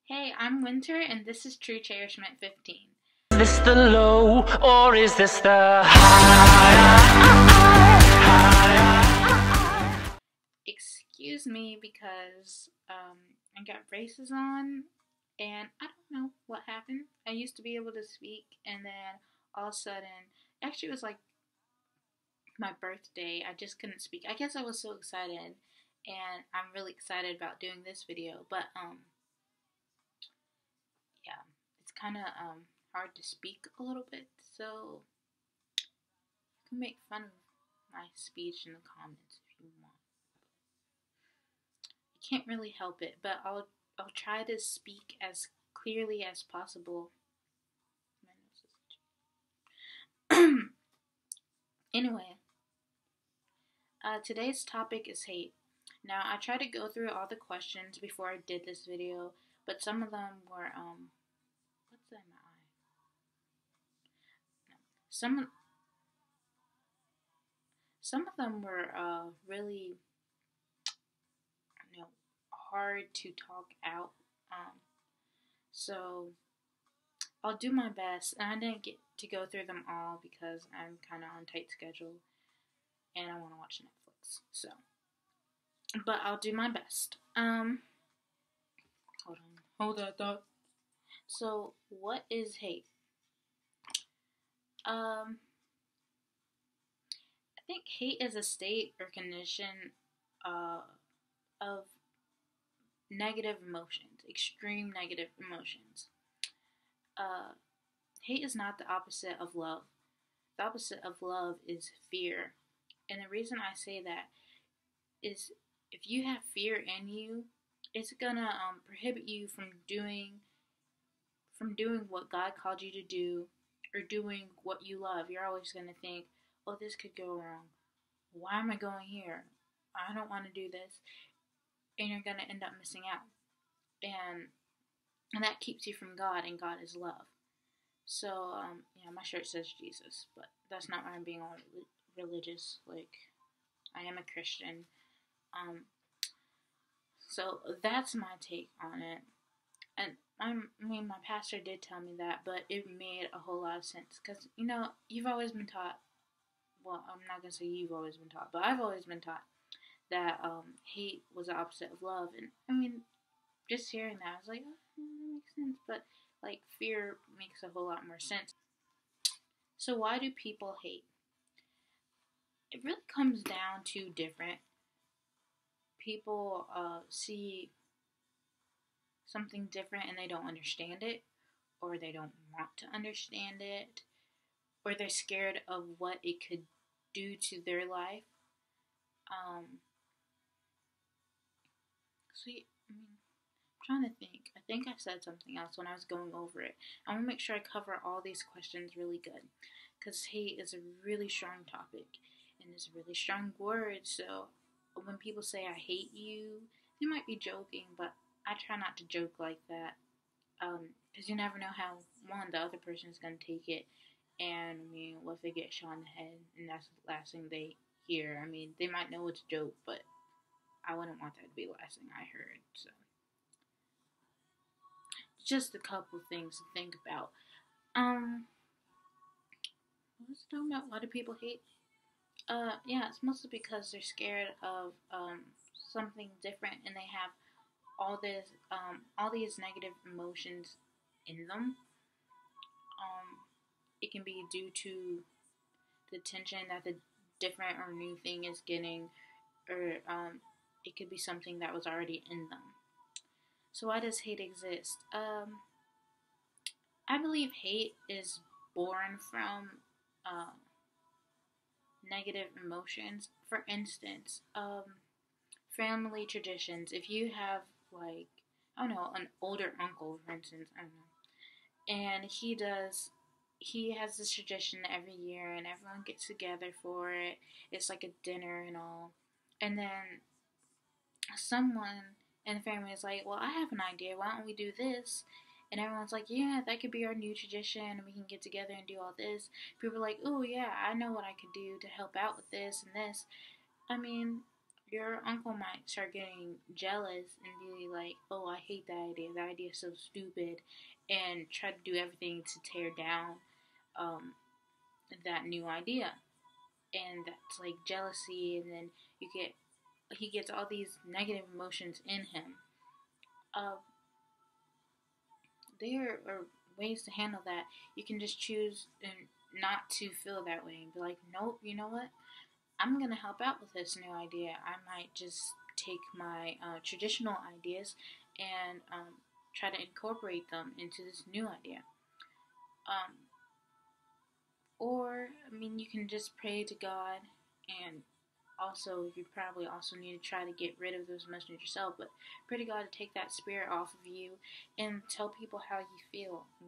Hey, I'm Wynter, and this is TrueCherishment15. Is this the low, or is this the high? Excuse me because I got braces on, and I don't know what happened. I used to be able to speak, and then all of a sudden, actually, it was like my birthday. I just couldn't speak. I guess I was so excited, and I'm really excited about doing this video, but yeah, it's kind of hard to speak a little bit, so you can make fun of my speech in the comments if you want. I can't really help it, but I'll try to speak as clearly as possible. Anyway, today's topic is hate. Now, I tried to go through all the questions before I did this video, but some of them were what's that in my eye? No. Some of them were really, hard to talk out. So I'll do my best, and I didn't get to go through them all because I'm kind of on a tight schedule, and I want to watch Netflix. So, but I'll do my best. Hold that thought. So, what is hate? I think hate is a state or condition of negative emotions, extreme negative emotions. Hate is not the opposite of love. The opposite of love is fear. And the reason I say that is if you have fear in you, it's gonna prohibit you from doing what God called you to do, or doing what you love. You're always gonna think, oh, this could go wrong. Why am I going here? I don't want to do this. And you're gonna end up missing out. And that keeps you from God, and God is love. So, yeah, my shirt says Jesus, but that's not why I'm being all religious. Like, I am a Christian. So that's my take on it. And my pastor did tell me that, but it made a whole lot of sense. Because, you've always been taught, well, I'm not going to say you've always been taught, but I've always been taught that hate was the opposite of love. And, just hearing that, I was like, oh, that makes sense. But, like, fear makes a whole lot more sense. So why do people hate? It really comes down to different people see something different and they don't understand it, or they don't want to understand it, or they're scared of what it could do to their life. I'm trying to think. I think I said something else when I was going over it. I want to make sure I cover all these questions really good, because hate is a really strong topic, and it's a really strong word. So when people say I hate you, they might be joking, but I try not to joke like that, because you never know how the other person is going to take it. And what if they get shot in the head and that's the last thing they hear? They might know it's a joke, but I wouldn't want that to be the last thing I heard. So just a couple things to think about. Let's talk about why do people hate? Yeah, it's mostly because they're scared of something different, and they have all these negative emotions in them. It can be due to the attention that the different or new thing is getting, or it could be something that was already in them. So why does hate exist? I believe hate is born from negative emotions. For instance, family traditions. If you have, like, I don't know, an older uncle, for instance, I don't know, and he has this tradition every year, and everyone gets together for it. It's like a dinner and all. And then someone in the family is like, well, I have an idea. Why don't we do this? And everyone's like, yeah, that could be our new tradition, and we can get together and do all this. People are like, oh, yeah, I know what I could do to help out with this and this. your uncle might start getting jealous and be like, "Oh, I hate that idea. That idea is so stupid," and try to do everything to tear down um, that new idea. And that's like jealousy, and then he gets all these negative emotions in him. Uh, there are ways to handle that. You can just choose and not to feel that way and be like, nope, you know what? I'm gonna help out with this new idea. I might just take my traditional ideas and try to incorporate them into this new idea. Um, or, I mean, you can just pray to God, and also, you probably also need to try to get rid of those emotions yourself, but pray to God to take that spirit off of you and tell people how you feel. I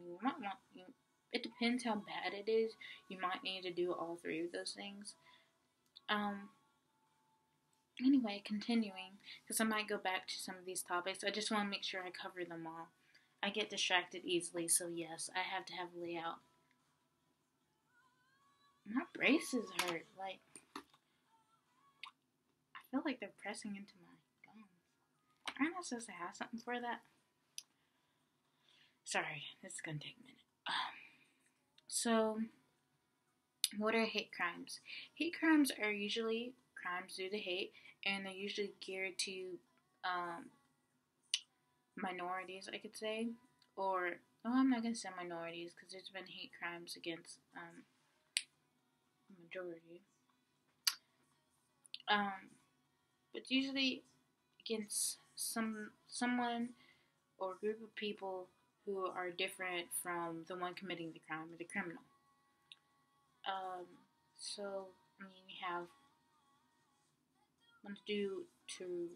mean, it depends how bad it is. You might need to do all three of those things. Um, Anyway, continuing, because I might go back to some of these topics. I just want to make sure I cover them all. I get distracted easily, so yes, I have to have a layout. My braces hurt. Like, I feel like they're pressing into my gums. Aren't I supposed to have something for that? Sorry, this is gonna take a minute. So, what are hate crimes? Hate crimes are usually crimes due to hate, and they're usually geared to um, minorities, I could say, or I'm not gonna say minorities because there's been hate crimes against the majority, but usually against someone or group of people who are different from the one committing the crime or the criminal. Um, so I mean, you have one's due to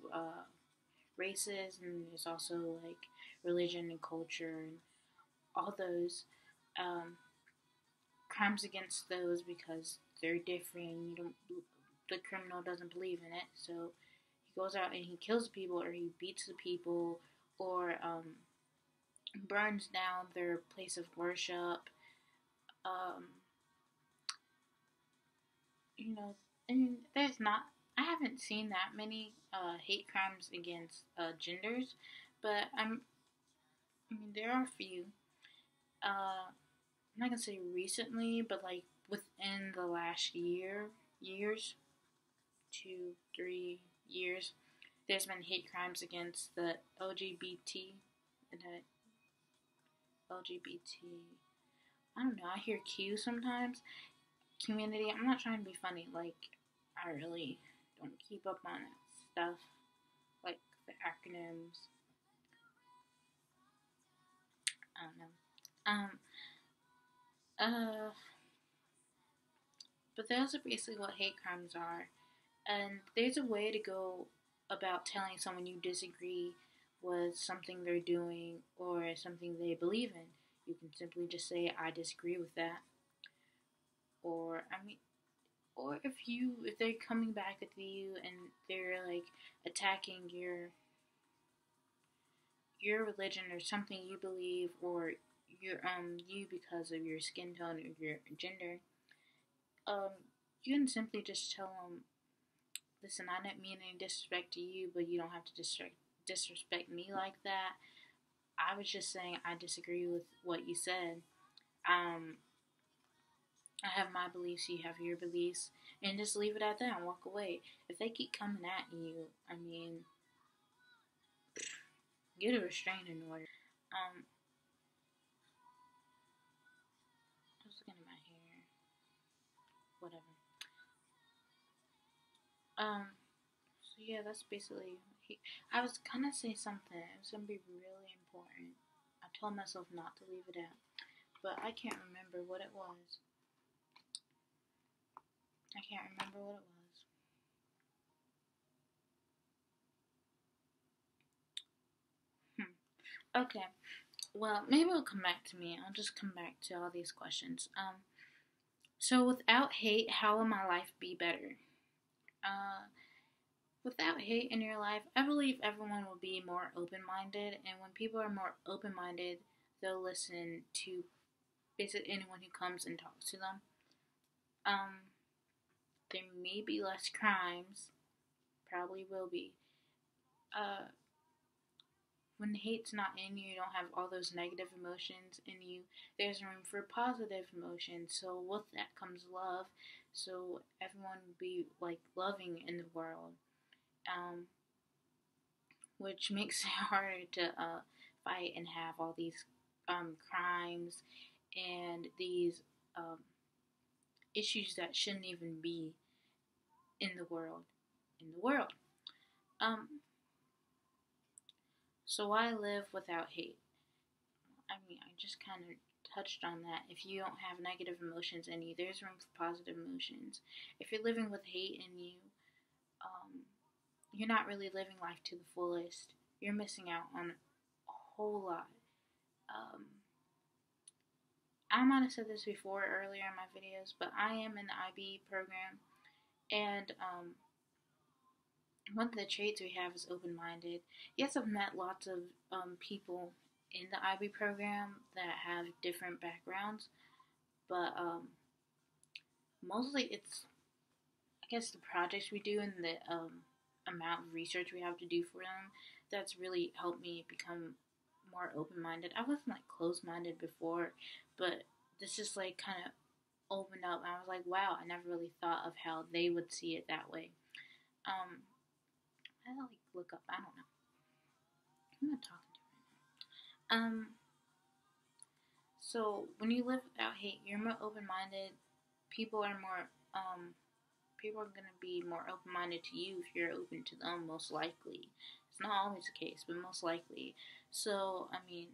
races, and there's also like religion and culture and all those. Um, Crimes against those because they're different. You don't, the criminal doesn't believe in it, so he goes out and he kills people, or he beats the people, or burns down their place of worship. Um, you know, and there's not. I haven't seen that many hate crimes against genders, but I mean, there are a few. I'm not gonna say recently, but like within the last years, 2, 3 years, there's been hate crimes against the LGBT and the LGBT. I don't know. I hear Q sometimes. Community. I'm not trying to be funny. Like, I really don't keep up on that stuff. Like the acronyms. I don't know. Uh, but those are basically what hate crimes are. And there's a way to go about telling someone you disagree with something they're doing or something they believe in. You can simply just say, I disagree with that. Or, I mean, or if they're coming back at you and they're like attacking your religion or something you believe, or you because of your skin tone or your gender, um you can simply just tell them, listen, I didn't mean any disrespect to you, but you don't have to disrespect me like that. I was just saying I disagree with what you said. Um, I have my beliefs, you have your beliefs, and just leave it at that and walk away. If they keep coming at you, I mean, get a restraining order. I was looking at my hair, whatever. So yeah, that's basically. I was gonna say something. It was gonna be really important. I told myself not to leave it out, but I can't remember what it was. I can't remember what it was. Okay. Well, maybe it'll come back to me. I'll just come back to all these questions. So without hate, how will my life be better? Uh, Without hate in your life, I believe everyone will be more open-minded, and when people are more open-minded, they'll listen to basically anyone who comes and talks to them. Um, there may be less crimes, probably will be. When hate's not in you, you don't have all those negative emotions in you, there's room for positive emotions. So with that comes love. So everyone will be like loving in the world, which makes it harder to fight and have all these crimes and these issues that shouldn't even be in the world. Um, so why live without hate? I mean, I just kind of touched on that. If you don't have negative emotions in you, there's room for positive emotions. If you're living with hate in you, you're not really living life to the fullest. You're missing out on a whole lot. I might have said this before earlier in my videos, but I am in the IB program, and one of the traits we have is open-minded. Yes, I've met lots of people in the IB program that have different backgrounds, but mostly it's, I guess, the projects we do and the amount of research we have to do for them that's really helped me become more open-minded. I wasn't like closed-minded before, but this just like kind of opened up, and I was like, wow, I never really thought of how they would see it that way. I like look up. I don't know. I'm not talking to you right now. So when you live without hate, you're more open-minded. People are more people are gonna be more open-minded to you if you're open to them. Most likely, it's not always the case, but most likely. So I mean,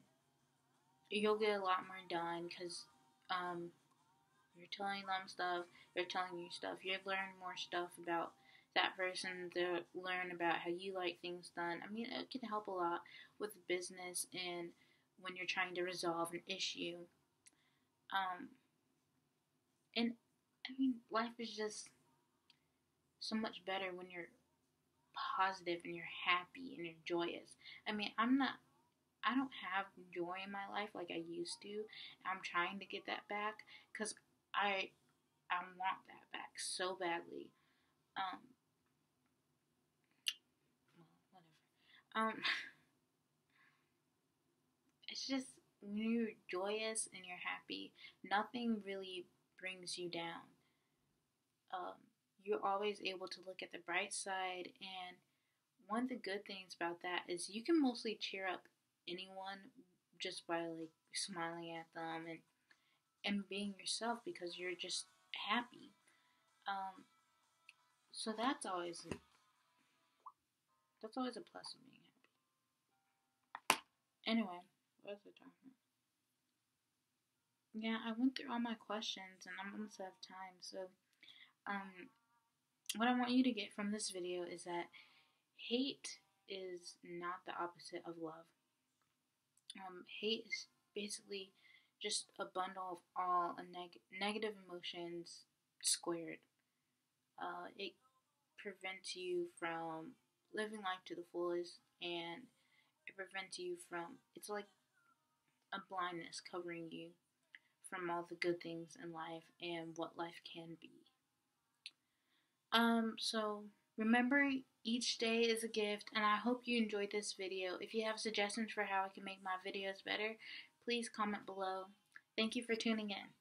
you'll get a lot more done because you're telling them stuff. They're telling you stuff. You learn more stuff about that person. They'll learn about how you like things done. I mean, it can help a lot with business and when you're trying to resolve an issue. And I mean, life is just so much better when you're positive and you're happy and you're joyous. I mean, I don't have joy in my life like I used to. I'm trying to get that back because I want that back so badly. Well, whatever. It's just when you're joyous and you're happy, nothing really brings you down. You're always able to look at the bright side, and one of the good things about that is you can mostly cheer up anyone just by like smiling at them and being yourself because you're just happy. So that's always a plus of being happy. Anyway, what was I talking about? Yeah, I went through all my questions and I'm almost out of time. So, what I want you to get from this video is that hate is not the opposite of love. Hate is basically just a bundle of all negative emotions squared. It prevents you from living life to the fullest, and it prevents you from, it's like a blindness covering you from all the good things in life and what life can be. So remember, each day is a gift, and I hope you enjoyed this video. If you have suggestions for how I can make my videos better, please comment below. Thank you for tuning in.